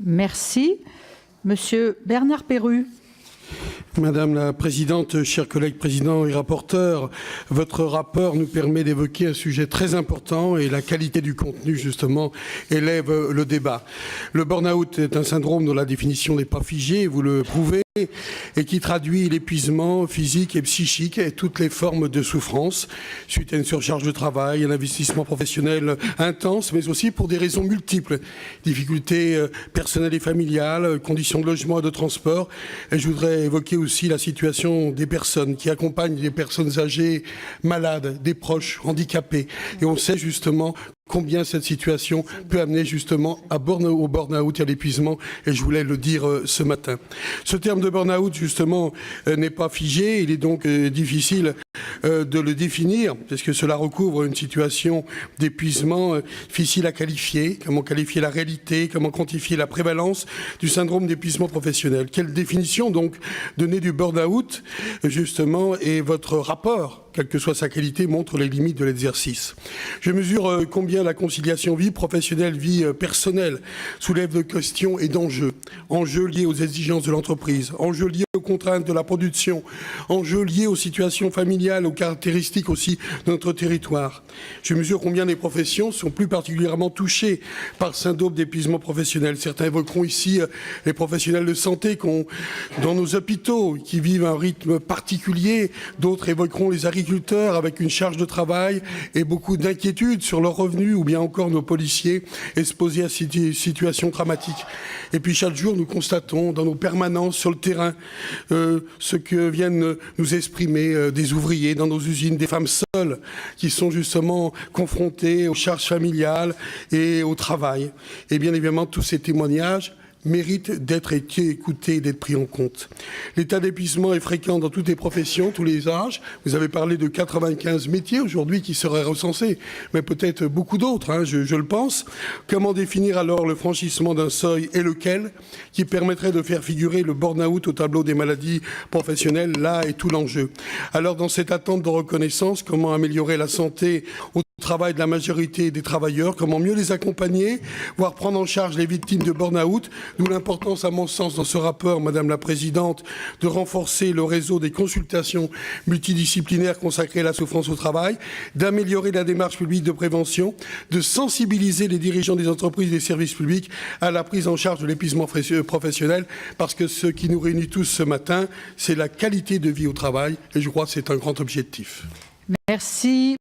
Merci. Monsieur Bernard Perru. Madame la Présidente, chers collègues présidents et rapporteurs, votre rapport nous permet d'évoquer un sujet très important et la qualité du contenu, justement, élève le débat. Le burn-out est un syndrome dont la définition n'est pas figée, vous le prouvez, et qui traduit l'épuisement physique et psychique et toutes les formes de souffrance suite à une surcharge de travail, un investissement professionnel intense, mais aussi pour des raisons multiples, difficultés personnelles et familiales, conditions de logement et de transport. Et je voudrais évoquer aussi la situation des personnes qui accompagnent des personnes âgées, malades, des proches, handicapés. Et on sait justement combien cette situation peut amener justement au burn-out et à l'épuisement, et je voulais le dire ce matin. Ce terme de burn-out, justement, n'est pas figé, il est donc difficile de le définir, parce que cela recouvre une situation d'épuisement difficile à qualifier. Comment qualifier la réalité, comment quantifier la prévalence du syndrome d'épuisement professionnel? Quelle définition donc donner du burn-out, justement, et votre rapport, quelle que soit sa qualité, montre les limites de l'exercice. Je mesure combien la conciliation vie professionnelle, vie personnelle soulève de questions et d'enjeux. Enjeux liés aux exigences de l'entreprise, enjeux liés aux contraintes de la production, enjeux liés aux situations familiales, aux caractéristiques aussi de notre territoire. Je mesure combien les professions sont plus particulièrement touchées par le syndrome d'épuisement professionnel. Certains évoqueront ici les professionnels de santé dans nos hôpitaux qui vivent un rythme particulier, d'autres évoqueront les agriculteurs avec une charge de travail et beaucoup d'inquiétudes sur leurs revenus, ou bien encore nos policiers exposés à des situations dramatiques. Et puis chaque jour, nous constatons dans nos permanences sur le terrain ce que viennent nous exprimer des ouvriers dans nos usines, des femmes seules qui sont justement confrontées aux charges familiales et au travail. Et bien évidemment, tous ces témoignages mérite d'être écouté et d'être pris en compte. L'état d'épuisement est fréquent dans toutes les professions, tous les âges. Vous avez parlé de 95 métiers aujourd'hui qui seraient recensés, mais peut-être beaucoup d'autres, hein, je le pense. Comment définir alors le franchissement d'un seuil et lequel qui permettrait de faire figurer le burn-out au tableau des maladies professionnelles? Là est tout l'enjeu. Alors dans cette attente de reconnaissance, comment améliorer la santé au travail de la majorité des travailleurs, comment mieux les accompagner, voire prendre en charge les victimes de burn-out, d'où l'importance, à mon sens, dans ce rapport, Madame la Présidente, de renforcer le réseau des consultations multidisciplinaires consacrées à la souffrance au travail, d'améliorer la démarche publique de prévention, de sensibiliser les dirigeants des entreprises et des services publics à la prise en charge de l'épuisement professionnel, parce que ce qui nous réunit tous ce matin, c'est la qualité de vie au travail, et je crois que c'est un grand objectif. Merci.